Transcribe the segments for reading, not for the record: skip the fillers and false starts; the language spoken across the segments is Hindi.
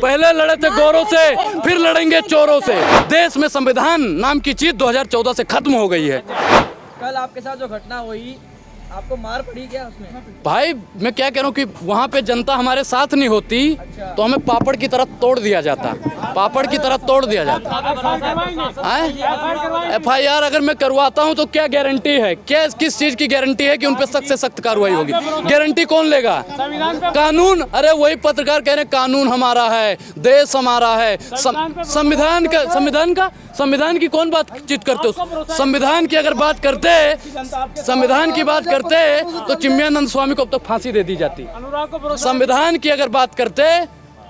पहले लड़े थे गोरों से, फिर लड़ेंगे चोरों से। देश में संविधान नाम की चीज 2014 से खत्म हो गई है। कल आपके साथ जो घटना हुई, आपको मार पड़ी क्या उसमें? भाई मैं क्या कह रहा हूँ कि वहाँ पे जनता हमारे साथ नहीं होती तो हमें पापड़ की तरह तोड़ दिया जाता, पापड़ की तरह तोड़ दिया जाता। FIR अगर मैं करवाता हूँ तो क्या गारंटी है, क्या किस चीज की गारंटी है कि उन पे सख्त से सख्त कार्रवाई होगी? गारंटी कौन लेगा? कानून, अरे वही पत्रकार कह रहे हैं कानून हमारा है, देश हमारा है। संविधान की कौन बातचीत करते हो? संविधान की अगर बात करते, संविधान की बात करते तो चिन्मयानंद स्वामी को अब तक फांसी दे दी जाती। संविधान की अगर बात करते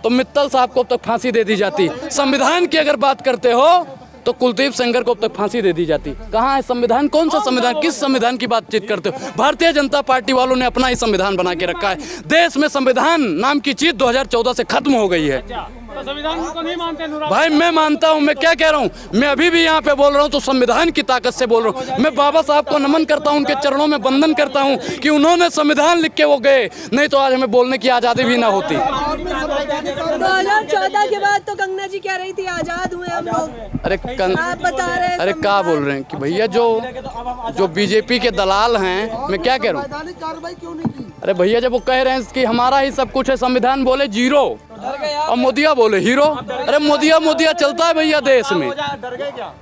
तो मित्तल साहब को अब तक फांसी दे दी जाती। संविधान की अगर बात करते हो तो कुलदीप सेंगर को अब तक फांसी दे दी जाती। कहाँ है संविधान? कौन सा संविधान? किस संविधान की बातचीत करते हो? भारतीय जनता पार्टी वालों ने अपना ही संविधान बना के रखा है। देश में संविधान नाम की चीज 2014 से खत्म हो गई है। तो संविधान को नहीं मानते? भाई मैं मानता हूँ, मैं क्या कह रहा हूँ, मैं अभी भी यहाँ पे बोल रहा हूँ तो संविधान की ताकत से बोल रहा हूँ। मैं बाबा साहब को नमन करता हूँ, उनके चरणों में वंदन करता हूँ कि उन्होंने संविधान लिख के वो गए, नहीं तो आज हमें बोलने की आज़ादी भी ना होती। 2014 के बाद तो कंगना जी कह रही थी आजाद हुए हम लोग। अरे आप बता रहे हैं, अरे क्या बोल रहे हैं कि भैया जो बीजेपी के दलाल हैं, मैं क्या कह रहा हूँ? अरे भैया जब वो कह रहे हैं कि हमारा ही सब कुछ है, संविधान बोले जीरो और मोदिया बोले हीरो। अरे मोदिया चलता है भैया देश में।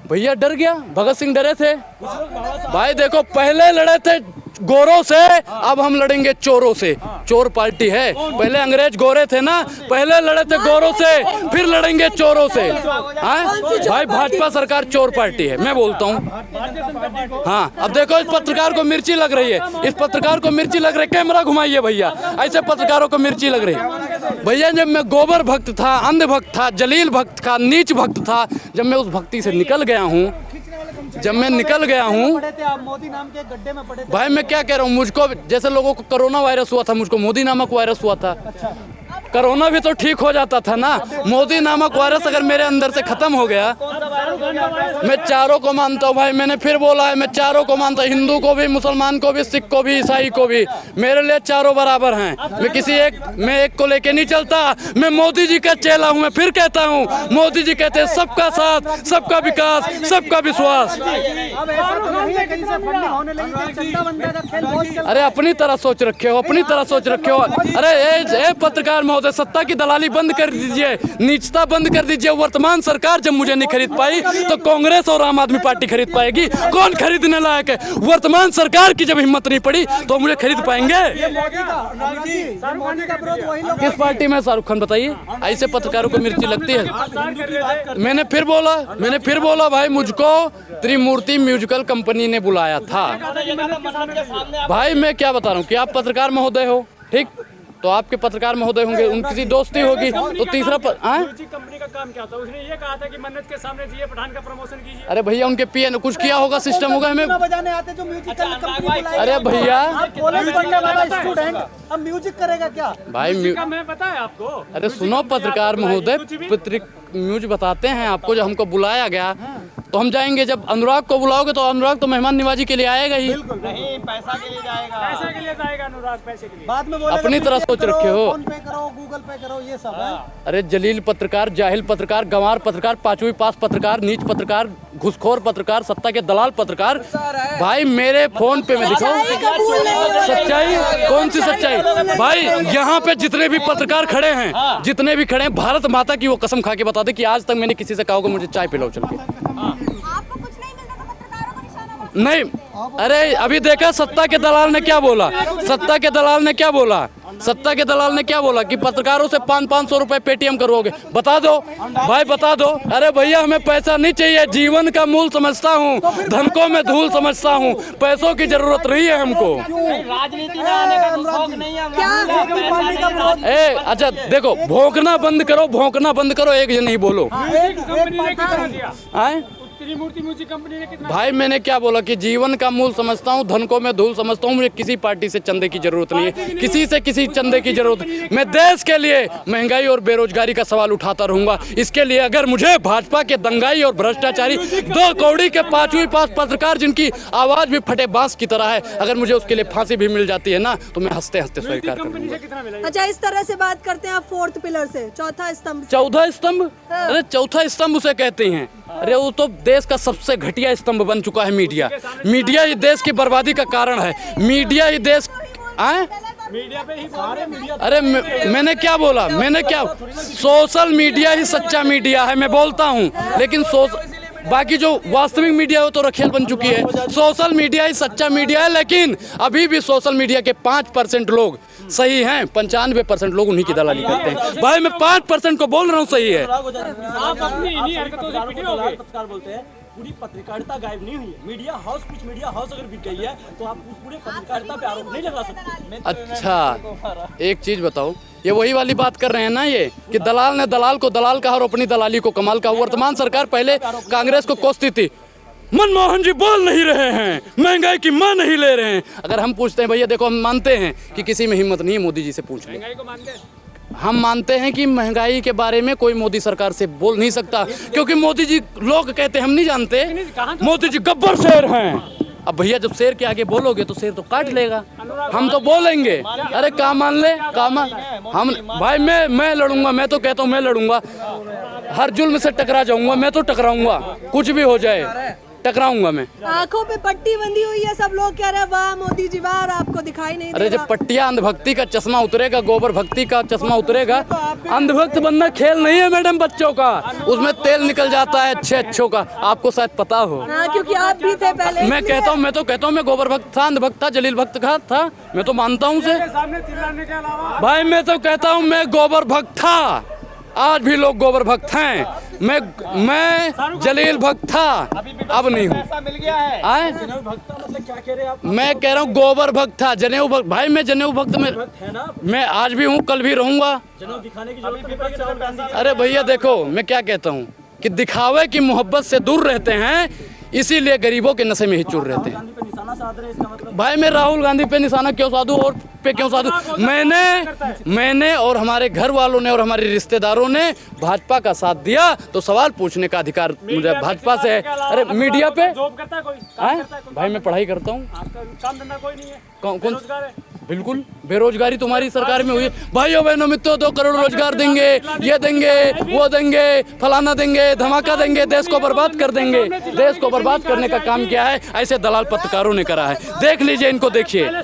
भैया डर गया, भगत सिंह डरे थे। भाई देखो पहले लड़े थे गोरों से, अब हम लड़ेंगे चोरों से। चोर पार्टी है, पहले अंग्रेज गोरे थे ना, पहले लड़े थे गोरों से, फिर लड़ेंगे चोरों से। भाई भाजपा सरकार चोर पार्टी है, मैं बोलता हूँ। हाँ अब देखो इस पत्रकार को मिर्ची लग रही है, इस पत्रकार को मिर्ची लग रही है। कैमरा घुमाइए भैया, ऐसे पत्रकारों को मिर्ची लग रही है। भैया जब मैं गोबर भक्त था, अंध भक्त था, जलील भक्त था, नीच भक्त था, जब मैं उस भक्ति से निकल गया हूँ, जब मैं निकल गया हूँ, मोदी नाम के गड्ढे में पड़े थे। भाई मैं क्या कह रहा हूँ, मुझको जैसे लोगों को कोरोना वायरस हुआ था, मुझको मोदी नामक वायरस हुआ था। कोरोना भी तो ठीक हो जाता था ना। मोदी नामक वायरस अगर मेरे अंदर से खत्म हो गया, मैं चारों को मानता हूँ भाई, मैंने फिर बोला है, मैं चारों को मानता हूँ, हिंदू को भी, मुसलमान को भी, सिख को भी, ईसाई को भी। मेरे लिए चारों बराबर हैं। मैं एक को लेके नहीं चलता। मैं मोदी जी का चेला हूँ। मैं फिर कहता हूँ, मोदी जी कहते हैं सबका साथ, सबका विकास, सबका विश्वास। अरे अपनी तरह सोच रखे हो, अपनी तरह सोच रखे हो। अरे पत्रकार महोदय, सत्ता की दलाली बंद कर दीजिए, नीचता बंद कर दीजिए। वर्तमान सरकार जब मुझे नहीं खरीद पाई तो कांग्रेस और आम आदमी पार्टी खरीद पाएगी। कौन खरीदने लायक है? वर्तमान सरकार की जब हिम्मत नहीं पड़ी तो मुझे खरीद पाएंगे? किस पार्टी में? शाहरुख खान बताइए। ऐसे पत्रकारों को मिर्ची लगती है। मैंने फिर बोला भाई, मुझको त्रिमूर्ति म्यूजिकल कंपनी ने बुलाया था। भाई मैं क्या बता रहा हूँ कि आप पत्रकार महोदय हो, ठीक, तो आपके पत्रकार महोदय होंगे, उनकी दोस्ती होगी। तो तीसरा म्यूजिक कंपनी का काम क्या था? उसने ये कहा था कि मन्नत के सामने जिए पठान का प्रमोशन कीजिए। अरे भैया उनके पीए ने कुछ किया होगा, सिस्टम होगा। हमें बजाने आते जो म्यूजिकल कंपनी, अरे भैया कॉलेज पढ़ने वाला स्टूडेंट अब म्यूजिक करेगा क्या? भाई मैं पता है आपको। अरे सुनो पत्रकार महोदय, न्यूज बताते हैं आपको। जब हमको बुलाया गया तो हम जाएंगे। जब अनुराग को बुलाओगे तो अनुराग तो मेहमान निवाजी के लिए आएगा ही। नहीं, पैसा के लिए जाएगा। पैसे के लिए जाएगा अनुराग, पैसे के लिए। बाद में अपनी तरह सोच रखे हो। फोन पे करो, गूगल पे करो, ये सब है। अरे जलील पत्रकार, जाहिल पत्रकार, गंवार पत्रकार, पांचवी पास पत्रकार, नीच पत्रकार, घुसखोर पत्रकार, सत्ता के दलाल पत्रकार। भाई मेरे फोन पे में दिखाओ सच्चाई। कौन सी सच्चाई? भाई यहाँ पे जितने भी पत्रकार खड़े हैं, जितने भी खड़े हैं, भारत माता की वो कसम खा के बता दे कि आज तक मैंने किसी से कहा होगा मुझे चाय पिलाओ चल के। नहीं, अरे अभी देखा सत्ता के दलाल ने क्या बोला? सत्ता के दलाल ने क्या बोला? सत्ता के दलाल ने क्या बोला कि पत्रकारों से 500 रुपए पेटीएम करोगे? बता दो भाई, बता दो। अरे भैया हमें पैसा नहीं चाहिए, जीवन का मूल समझता हूँ, धन को मैं धूल समझता हूँ, पैसों की जरूरत नहीं है हमको। राजनीति में आने का शौक नहीं है। अच्छा देखो, भौंकना बंद करो, भौंकना बंद करो, एक जन नहीं बोलो। त्रिमूर्ति म्यूजिक कंपनी ने कितना भाई मैंने क्या बोला कि जीवन का मूल समझता हूँ, धन को मैं धूल समझता हूँ। मुझे किसी पार्टी से चंदे की जरूरत नहीं है, किसी से किसी चंदे की जरूरत नहीं। मैं देश के लिए महंगाई और बेरोजगारी का सवाल उठाता रहूंगा। इसके लिए अगर मुझे भाजपा के दंगाई और भ्रष्टाचारी 2 कौड़ी के 5वीं पास पत्रकार जिनकी आवाज भी फटे बांस की तरह है, अगर मुझे उसके लिए फांसी भी मिल जाती है ना, तो मैं हंसते हंसते स्वीकार कंपनी करूंगा। से कितना मिला? अच्छा, इस तरह से बात करते हैं आप 4th पिलर से, चौथा स्तंभ से। चौथा स्तंभ? अरे चौथा स्तंभ उसे कहते हैं। अरे वो तो देश का सबसे घटिया स्तंभ बन चुका है मीडिया। मीडिया ही देश की बर्बादी का कारण है। मीडिया ही देश मीडिया पे ही सारे मीडिया। अरे मैंने क्या बोला? मैंने क्या? सोशल मीडिया ही सच्चा मीडिया है, मैं बोलता हूँ। लेकिन बाकी जो वास्तविक मीडिया है वो तो रखेल बन चुकी है। सोशल मीडिया ही सच्चा मीडिया है, लेकिन अभी भी सोशल मीडिया के 5% लोग सही हैं, 95% लोग उन्हीं की दलाली करते हैं। भाई मैं 5% को बोल रहा हूँ सही है। आप अपनी इन्हीं हरकतों से पिटे होगे। पत्रकार बोलते हैं पूरी पत्रकारिता गायब नहीं हुई है। मीडिया हाउस, कुछ मीडिया हाउस अगर बिक गई है तो आप उस पूरे पत्रकारिता पे आरोप नहीं लगा सकते। अच्छा एक चीज बताओ, ये वही वाली बात कर रहे हैं ना ये कि दलाल ने दलाल को दलाल कहा और अपनी दलाली को कमाल कहा। वर्तमान सरकार पहले कांग्रेस को कोसती थी, मनमोहन जी बोल नहीं रहे हैं, महंगाई की मां नहीं ले रहे हैं। अगर हम पूछते हैं भैया देखो, हम मानते हैं कि किसी में हिम्मत नहीं है, मोदी जी से पूछ लें। महंगाई को मानते हैं? हम मानते हैं कि महंगाई के बारे में कोई मोदी सरकार से बोल नहीं सकता, क्योंकि मोदी जी, लोग कहते हैं, हम नहीं जानते, मोदी जी गब्बर शेर हैं। अब भैया जब शेर के आगे बोलोगे तो शेर तो काट लेगा, हम तो बोलेंगे। अरे का मान ले, का मान हम भाई मैं लड़ूंगा, मैं तो कहता हूँ मैं लड़ूंगा, हर जुल्म से टकरा जाऊंगा, मैं तो टकराऊंगा, कुछ भी हो जाए टकराऊंगा मैं। आंखों पे पट्टी बंधी हुई है, सब लोग कह रहे हैं वाह मोदी जी वाह, और आपको दिखाई नहीं दे अरे रहा। जब पट्टिया अंधभक्ति का चश्मा उतरेगा, गोबर भक्ति का चश्मा उतरेगा। अंधभक्त बनना खेल नहीं है मैडम बच्चों का, उसमें तेल निकल जाता है अच्छों का, आपको शायद पता हो। हाँ, क्योंकि आप भी थे पहले। मैं कहता हूँ, मैं गोबर भक्त था, अंधभक्त था, जलील भक्त था, मैं तो मानता हूँ उसे। सामने चिल्लाने के अलावा भाई मैं तो कहता हूँ मैं गोबर भक्त था, आज भी लोग गोबर भक्त हैं। मैं जलील भक्त था, अब नहीं हूँ। मिल गया है। आए? मतलब क्या कह रहे हैं आप? मैं कह रहा हूँ गोबर भक्त था, जनेऊ भक्त। भाई मैं जनेऊ भक्त में है ना, मैं आज भी हूँ, कल भी रहूंगा। जनेऊ दिखाने की जरूरत नहीं पड़ेगी। अरे भैया देखो, मैं क्या कहता हूँ कि दिखावे की मोहब्बत से दूर रहते हैं, इसीलिए गरीबों के नशे में ही चूर रहते हैं। पे निशाना साध रहे हैं, इसका मतलब भाई मैं राहुल गांधी पे निशाना क्यों साधू और पे क्यों साधू? मैंने और हमारे घर वालों ने और हमारे रिश्तेदारों ने भाजपा का साथ दिया, तो सवाल पूछने का अधिकार मुझे भाजपा से है। अरे मीडिया पे जॉब करता है कोई? आए? भाई मैं पढ़ाई करता हूँ। आपका काम धंधा कोई नहीं है? कौन बेरोजगार है? बिल्कुल, बेरोजगारी तुम्हारी सरकार में हुई है। भाइयों बहनों मित्रों, 2 करोड़ रोजगार देंगे, ये देंगे, वो देंगे, फलाना देंगे, धमाका देंगे, देश को बर्बाद कर देंगे। देश को बर्बाद करने का काम किया है, ऐसे दलाल पत्रकारों ने करा है। देख लीजिए, इनको देखिए।